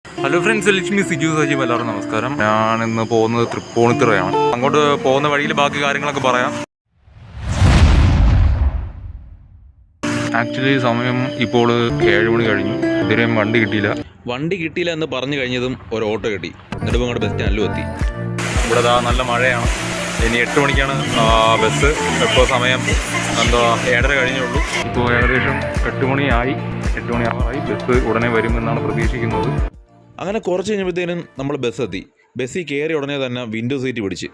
Hello friends, Lakshmi Siju Sajeev, എല്ലാവർക്കും നമസ്കാരം. ഞാൻ ഇന്ന് പോകുന്നത് തൃപ്പൂണിത്തുറയാണ്. അങ്ങോട്ട് പോകുന്ന വഴിയിൽ ബാക്കി കാര്യങ്ങളൊക്കെ പറയാം. ആക്ച്വലി സമയം ഇപ്പോൾ 7 മണി കഴിഞ്ഞു. ഇതുവരെയും വണ്ടി കിട്ടിയില്ല എന്ന് പറഞ്ഞു കഴിഞ്ഞതും ഒരു ഓട്ടോ കിട്ടി. എന്നിട്ട് ഇങ്ങോട്ട് ബസ് സ്റ്റാൻഡിലും എത്തി. ഇവിടെ നല്ല മഴയാണ്. ഇനി 8 മണിക്കാണ് ബസ്. ഇപ്പോൾ സമയം 7:30 കഴിഞ്ഞുള്ളൂ. ഇപ്പോൾ ഏകദേശം 8 മണിയായി. 8 മണിയാവാറായി. ബസ് ഉടനെ വരുമെന്നാണ് പ്രതീക്ഷിക്കുന്നത്. അങ്ങനെ കുറച്ച് കഴിഞ്ഞപ്പോഴത്തേനും നമ്മൾ ബസ്സിൽ കയറി ഉടനെ തന്നെ വിൻഡോ സീറ്റ് പിടിച്ച്.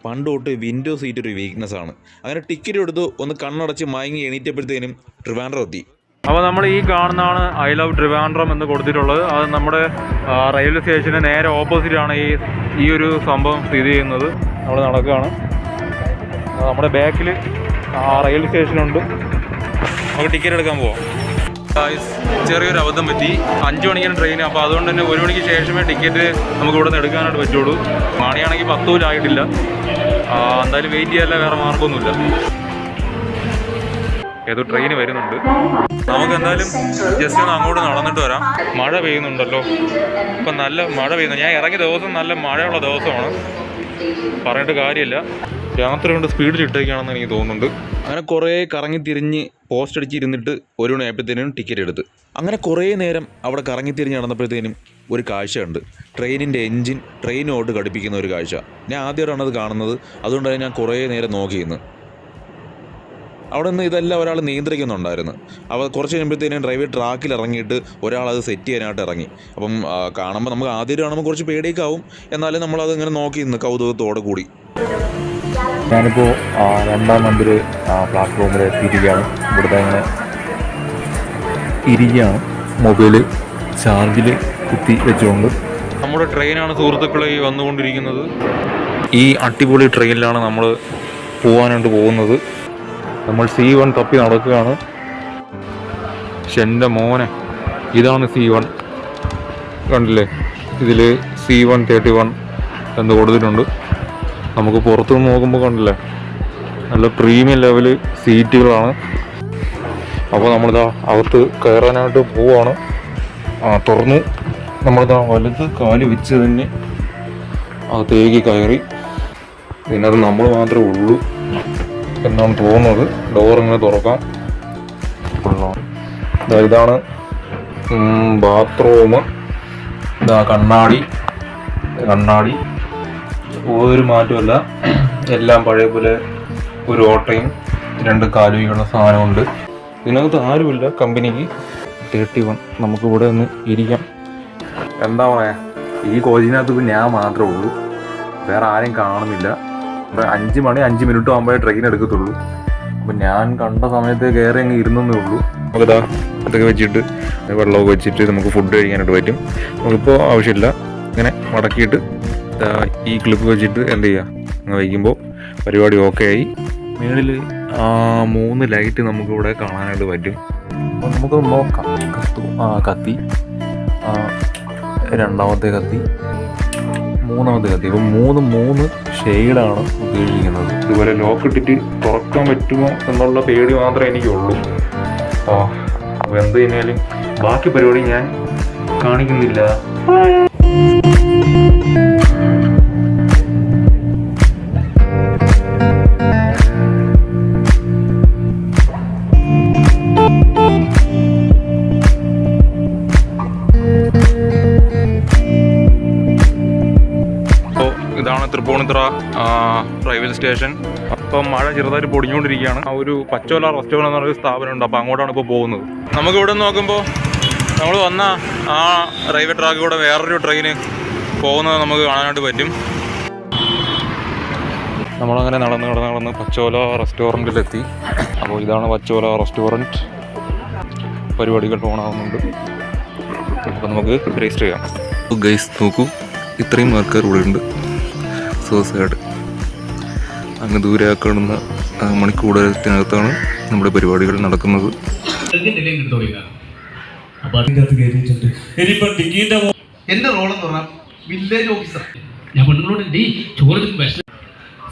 പണ്ട് തൊട്ട് വിൻഡോ സീറ്റ് ഒരു വീക്ക്നെസ് ആണ്. അങ്ങനെ ടിക്കറ്റ് എടുത്തു, ഒന്ന് കണ്ണടച്ച് മയങ്ങി എണീറ്റപ്പോഴത്തേനും ട്രിവാൻഡ്രം എത്തി. അപ്പോൾ നമ്മൾ ഈ കാണുന്നതാണ് ഐ ലവ് ട്രിവാൻഡ്രം എന്ന് കൊടുത്തിട്ടുള്ളത്. അത് നമ്മുടെ റെയിൽവേ സ്റ്റേഷന് നേരെ ഓപ്പോസിറ്റാണ് ഈ ഒരു സംഭവം സ്ഥിതി ചെയ്യുന്നത്. നമ്മൾ നടക്കുകയാണ്. നമ്മുടെ ബാക്കിൽ റെയിൽവേ സ്റ്റേഷനുണ്ട്. നമുക്ക് ടിക്കറ്റ് എടുക്കാൻ പോവാം. ചെറിയൊരു അബദ്ധം പറ്റി. 5 മണിക്കാണ് ട്രെയിൻ. അപ്പോൾ അതുകൊണ്ട് തന്നെ 1 മണിക്ക് ശേഷമേ ടിക്കറ്റ് നമുക്ക് ഇവിടെ നിന്ന് എടുക്കാനായിട്ട് പറ്റുള്ളൂ. മണിയാണെങ്കിൽ 10 ആയിട്ടില്ല. എന്തായാലും വെയിറ്റ് ചെയ്യാല്ല, വേറെ മാർഗമൊന്നുമില്ല. ഏതോ ട്രെയിൻ വരുന്നുണ്ട്. നമുക്ക് എന്തായാലും ജസ്റ്റ് ഒന്ന് അങ്ങോട്ട് നടന്നിട്ട് വരാം. മഴ പെയ്യുന്നുണ്ടല്ലോ. ഇപ്പം നല്ല മഴ പെയ്യുന്നു. ഞാൻ ഇറങ്ങിയ ദിവസം നല്ല മഴയുള്ള ദിവസമാണ്, പറഞ്ഞിട്ട് കാര്യമില്ല. രാത്രി കൊണ്ട് സ്പീഡിൽ ഇട്ടേക്കാണെന്ന് എനിക്ക് തോന്നുന്നുണ്ട്. അങ്ങനെ കുറേ കറങ്ങി തിരിഞ്ഞ് പോസ്റ്റ് അടിച്ചിരുന്നിട്ട് 1 മണിയായപ്പോഴത്തേനും ടിക്കറ്റ് എടുത്ത്. അങ്ങനെ കുറേ നേരം അവിടെ കറങ്ങി തിരിഞ്ഞ് നടന്നപ്പോഴത്തേനും ഒരു കാഴ്ച ഉണ്ട്. ട്രെയിനിൻ്റെ എൻജിൻ ട്രെയിനോട്ട് ഘടിപ്പിക്കുന്ന ഒരു കാഴ്ച. ഞാൻ ആദ്യമായിട്ടാണ് അത് കാണുന്നത്. അതുകൊണ്ട് തന്നെ ഞാൻ കുറേ നേരം നോക്കിയിരുന്നു. അവിടെ നിന്ന് ഇതെല്ലാം ഒരാൾ നിയന്ത്രിക്കുന്നുണ്ടായിരുന്നു. അപ്പോൾ കുറച്ച് കഴിയുമ്പോഴത്തേനും ഡ്രൈവർ ട്രാക്കിൽ ഇറങ്ങിയിട്ട് ഒരാളത് സെറ്റ് ചെയ്യാനായിട്ട് ഇറങ്ങി. അപ്പം കാണുമ്പോൾ നമുക്ക് ആദ്യം കാണുമ്പോൾ കുറച്ച് പേടിയൊക്കെ ആവും. എന്നാലും നമ്മളത് ഇങ്ങനെ നോക്കി നിന്ന് കൗതുകത്തോടെ കൂടി. ഞാനിപ്പോൾ 2-ാം നമ്പർ പ്ലാറ്റ്ഫോമിൽ എത്തിയിരിക്കുകയാണ്. ഇവിടുത്തെ ഇങ്ങനെ ഇരിക്കുകയാണ്. മൊബൈൽ ചാർജിൽ കുത്തി വെച്ചുകൊണ്ട്. നമ്മുടെ ട്രെയിനാണ് സുഹൃത്തുക്കളെ വന്നുകൊണ്ടിരിക്കുന്നത്. ഈ അടിപൊളി ട്രെയിനിലാണ് നമ്മൾ പോകാനായിട്ട് പോകുന്നത്. നമ്മൾ C1 തപ്പി നടക്കുകയാണ്. പക്ഷെ എൻ്റെ മോനെ, ഇതാണ് C1. കണ്ടില്ലേ? ഇതിൽ C131 എന്ന് കൊടുത്തിട്ടുണ്ട്. നമുക്ക് പുറത്തുനിന്ന് നോക്കുമ്പോൾ കണ്ടില്ലേ, നല്ല പ്രീമിയം ലെവല് സീറ്റുകളാണ്. അപ്പോൾ നമ്മളിതാ അകത്ത് കയറാനായിട്ട് പോവാണ്. തുറന്നു. നമ്മളിതാ വലുത് കാല് വെച്ച് തന്നെ അകത്തേക്ക് കയറി. ഇതിനകത്ത് നമ്മൾ മാത്രമേ ഉള്ളൂ എന്നാണ് തോന്നുന്നത്. ഡോറിങ്ങനെ തുറക്കാം. ഇതാണ് ബാത്റൂം. ഇതാ കണ്ണാടി. ഒരു മാറ്റമല്ല, എല്ലാം പഴയ പോലെ. ഒരു ഓട്ടയും 2 കാലുകളുടെ സാധനമുണ്ട്. ഇതിനകത്ത് ആരുമില്ല കമ്പനിക്ക്. 31. നമുക്കിവിടെ ഒന്ന് ഇരിക്കാം. എന്താ പറയാ, ഈ കോച്ചിനകത്ത് ഇപ്പം ഞാൻ മാത്രമേ ഉള്ളൂ, വേറെ ആരെയും കാണുന്നില്ല. 5 മണി 5 മിനിറ്റ് ആകുമ്പോഴേ ട്രെയിൻ എടുക്കത്തുള്ളൂ. അപ്പം ഞാൻ കണ്ട സമയത്ത് കയറി അങ്ങ് ഇരുന്നേ ഉള്ളൂ. നമുക്കിതാ ഇതൊക്കെ വെച്ചിട്ട് വെള്ളമൊക്കെ വെച്ചിട്ട് നമുക്ക് ഫുഡ് കഴിക്കാനായിട്ട് പറ്റും. നമുക്കിപ്പോൾ ആവശ്യമില്ല. ഇങ്ങനെ മടക്കിയിട്ട് ഈ ക്ലിപ്പ് വെച്ചിട്ട് എന്ത് ചെയ്യുക, അങ്ങ് വയ്ക്കുമ്പോൾ പരിപാടി ഓക്കെ ആയി. മേളിൽ 3 ലൈറ്റ് നമുക്കിവിടെ കാണാനായിട്ട് പറ്റും. അപ്പോൾ നമുക്ക് നോക്കാം. കത്തി, രണ്ടാമത്തെ കത്തി, മൂന്നാമത്തെ കത്തി. അപ്പം 3 ഷെയ്ഡാണ് ഉപയോഗിക്കുന്നത്. ഇതുപോലെ ലോക്ക് ഇട്ടിട്ട് തുറക്കാൻ പറ്റുമോ എന്നുള്ള പേടി മാത്രമേ എനിക്കുള്ളൂ. അപ്പോൾ എന്ത് കഴിഞ്ഞാലും ബാക്കി പരിപാടി ഞാൻ കാണിക്കുന്നില്ല. ഇതാണ് തൃപ്പൂണിത്തുറ റെയിൽവേ സ്റ്റേഷൻ. അപ്പം മഴ ചെറുതായിട്ട് പൊടിഞ്ഞുകൊണ്ടിരിക്കുകയാണ്. ഒരു പച്ചോല റെസ്റ്റോറൻറ്റ് എന്ന് പറഞ്ഞൊരു സ്ഥാപനമുണ്ട്. അപ്പോൾ അങ്ങോട്ടാണ് ഇപ്പോൾ പോകുന്നത്. നമുക്ക് ഇവിടെ നോക്കുമ്പോൾ നമ്മൾ വന്ന ആ റെയിൽവേ ട്രാക്കിൽ കൂടെ വേറൊരു ട്രെയിന് പോകുന്നത് നമുക്ക് കാണാനായിട്ട് പറ്റും. നമ്മളങ്ങനെ നടന്ന് പച്ചോല റെസ്റ്റോറൻറ്റിലെത്തി. അപ്പോൾ ഇതാണ് പച്ചോല റെസ്റ്റോറൻറ്റ്. പരിപാടികൾ ഓണാവുന്നുണ്ട്. അപ്പോൾ നമുക്ക് രജിസ്റ്റർ ചെയ്യാം. ഗൈസ് നോക്കൂ, ഇത്രയും ആൾക്കാർ ഇവിടെ ഉണ്ട്. സൈഡ് അങ്ങ് ദൂരെ കാണുന്ന മണിക്കൂടത്തിനകത്താണ് നമ്മുടെ പരിപാടികൾ നടക്കുന്നത്. എന്റെ റോളെന്ന് പറഞ്ഞാൽ വില്ലേജ് ഓഫീസർ.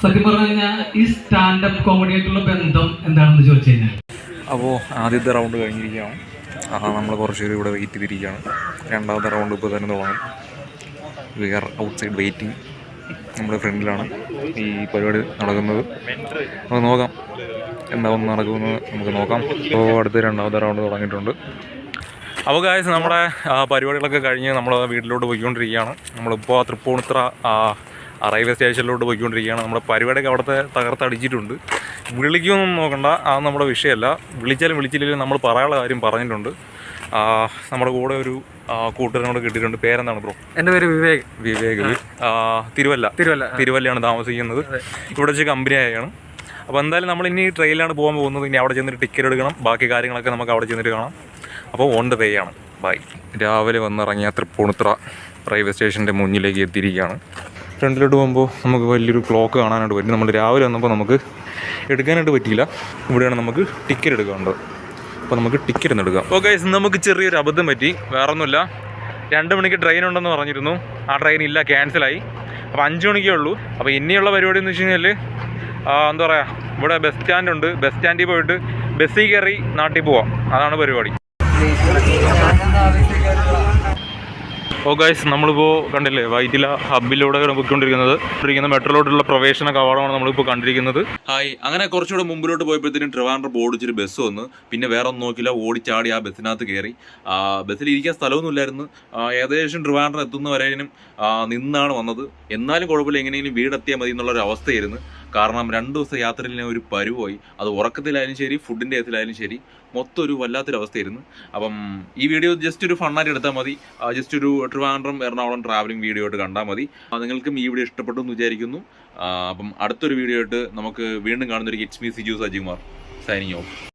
സത്യം പറഞ്ഞു കഴിഞ്ഞാൽ ഈ സ്റ്റാൻഡപ്പ് കോമഡി ആയിട്ടുള്ള ബന്ധം എന്താണെന്ന് ചോദിച്ചു കഴിഞ്ഞാൽ, അപ്പോൾ ആദ്യത്തെ റൗണ്ട് കഴിഞ്ഞിരിക്കുകയാണ്. നമ്മൾ കുറച്ച് പേര് ഇവിടെ വെയിറ്റ് ചെയ്തിരിക്കുകയാണ്. രണ്ടാമത്തെ റൗണ്ട് ഇപ്പോൾ തന്നെ തുടങ്ങും. We are outside waiting. നമ്മുടെ ഫ്രണ്ടിലാണ് ഈ പരിപാടി നടക്കുന്നത്. നമുക്ക് നോക്കാം എന്താവും നടക്കുമെന്ന് നമുക്ക് നോക്കാം. ഇപ്പോൾ അടുത്ത് രണ്ടാമത്തെ റൗണ്ട് തുടങ്ങിയിട്ടുണ്ട്. അപ്പോൾ ഗായ്സ് നമ്മുടെ പരിപാടികളൊക്കെ കഴിഞ്ഞ് നമ്മൾ വീട്ടിലോട്ട് പോയിക്കൊണ്ടിരിക്കുകയാണ്. നമ്മളിപ്പോൾ തൃപ്പൂണിത്തുറ റെയിൽവേ സ്റ്റേഷനിലോട്ട് പോയിക്കൊണ്ടിരിക്കുകയാണ്. നമ്മുടെ പരിപാടിയൊക്കെ അവിടുത്തെ തകർത്തടിച്ചിട്ടുണ്ട്. വിളിക്കുമെന്നൊന്നും നോക്കണ്ട, അത് നമ്മുടെ വിഷയമല്ല. വിളിച്ചാലും വിളിച്ചില്ലെങ്കിലും നമ്മൾ പറയാനുള്ള കാര്യം പറഞ്ഞിട്ടുണ്ട്. നമ്മുടെ കൂടെ ഒരു കൂട്ടുകാരനോട് കിട്ടിയിട്ടുണ്ട്. പേരെന്താണ് ബ്രോ? എൻ്റെ പേര് വിവേക്. തിരുവല്ലയാണ് താമസിക്കുന്നത്. ഇവിടെ വെച്ച് കമ്പനിയായാണ്. അപ്പോൾ എന്തായാലും നമ്മൾ ഇനി ട്രെയിനിലാണ് പോകാൻ പോകുന്നത്. ഇനി അവിടെ ചെന്നിട്ട് ടിക്കറ്റ് എടുക്കണം. ബാക്കി കാര്യങ്ങളൊക്കെ നമുക്ക് അവിടെ ചെന്നിട്ട് കാണാം. അപ്പോൾ ഓൺ ദ വേ ആണ്. ബൈ. രാവിലെ വന്നിറങ്ങിയ തൃപ്പൂണിത്തുറ റെയിൽവേ സ്റ്റേഷൻ്റെ മുന്നിലേക്ക് എത്തിയിരിക്കുകയാണ്. ഫ്രണ്ടിലോട്ട് പോകുമ്പോൾ നമുക്ക് വലിയൊരു ക്ലോക്ക് കാണാനായിട്ട് പറ്റും. നമ്മൾ രാവിലെ വന്നപ്പോൾ നമുക്ക് എടുക്കാനായിട്ട് പറ്റിയില്ല. ഇവിടെയാണ് നമുക്ക് ടിക്കറ്റ് എടുക്കേണ്ടത്. അപ്പോൾ നമുക്ക് ടിക്കറ്റ് ഒന്ന് എടുക്കാം. ഓക്കെ, നമുക്ക് ചെറിയൊരു അബദ്ധം പറ്റി. വേറെ ഒന്നുമില്ല. 2 മണിക്ക് ട്രെയിൻ ഉണ്ടെന്ന് പറഞ്ഞിരുന്നു. ആ ട്രെയിൻ ഇല്ല, ക്യാൻസലായി. അപ്പോൾ 5 മണിക്കേ ഉള്ളൂ. അപ്പോൾ ഇനിയുള്ള പരിപാടി എന്ന് വെച്ച് കഴിഞ്ഞാൽ എന്താ പറയുക, ഇവിടെ ബസ് സ്റ്റാൻഡുണ്ട്. ബസ് സ്റ്റാൻഡിൽ പോയിട്ട് ബസ്സിൽ കയറി നാട്ടിൽ പോവാം. അതാണ് പരിപാടി. ഓ ഗൈസ്, നമ്മളിപ്പോൾ കണ്ടില്ലേ വൈറ്റില ഹബ്ബിലൂടെ പോയിക്കൊണ്ടിരിക്കുന്നത് മെട്രോയിലോട്ടുള്ള പ്രവേശന കവാടമാണ് നമ്മളിപ്പോൾ കണ്ടിരിക്കുന്നത്. ഹായ്, അങ്ങനെ കുറച്ചുകൂടെ മുമ്പിലോട്ട് പോയപ്പോഴത്തേനും ട്രിവാൻഡ്രം ഓടിച്ചൊരു ബസ് വന്ന്. പിന്നെ വേറെ ഒന്നും നോക്കില്ല, ഓടിച്ചാടി ആ ബസ്സിനകത്ത് കയറി. ബസ്സിൽ ഇരിക്കാൻ സ്ഥലമൊന്നുമില്ലായിരുന്നു. ഏകദേശം ട്രിവാൻഡ്രം എത്തുന്നവരേനും നിന്നാണ് വന്നത്. എന്നാലും കുഴപ്പമില്ല, എങ്ങനെയെങ്കിലും വീടെത്തിയാൽ മതി എന്നുള്ളൊരു അവസ്ഥയായിരുന്നു. കാരണം 2 ദിവസം യാത്രയിൽ ഞാൻ ഒരു പരുവായി. അത് ഉറക്കത്തിലായാലും ശരി, ഫുഡിൻ്റെ കാര്യത്തിലായാലും ശരി, മൊത്തം ഒരു വല്ലാത്തൊരവസ്ഥയായിരുന്നു. അപ്പം ഈ വീഡിയോ ജസ്റ്റ് ഒരു ഫണ്ണായിട്ട് എടുത്താൽ മതി. ജസ്റ്റ് ഒരു ട്രിവാൻഡ്രം എറണാകുളം ട്രാവലിംഗ് വീഡിയോ ആയിട്ട് കണ്ടാൽ മതി. നിങ്ങൾക്കും ഈ വീഡിയോ ഇഷ്ടപ്പെട്ടു എന്ന് വിചാരിക്കുന്നു. അപ്പം അടുത്തൊരു വീഡിയോ ആയിട്ട് നമുക്ക് വീണ്ടും കാണുന്നൊരു it's me Siju Sajikumar signing off.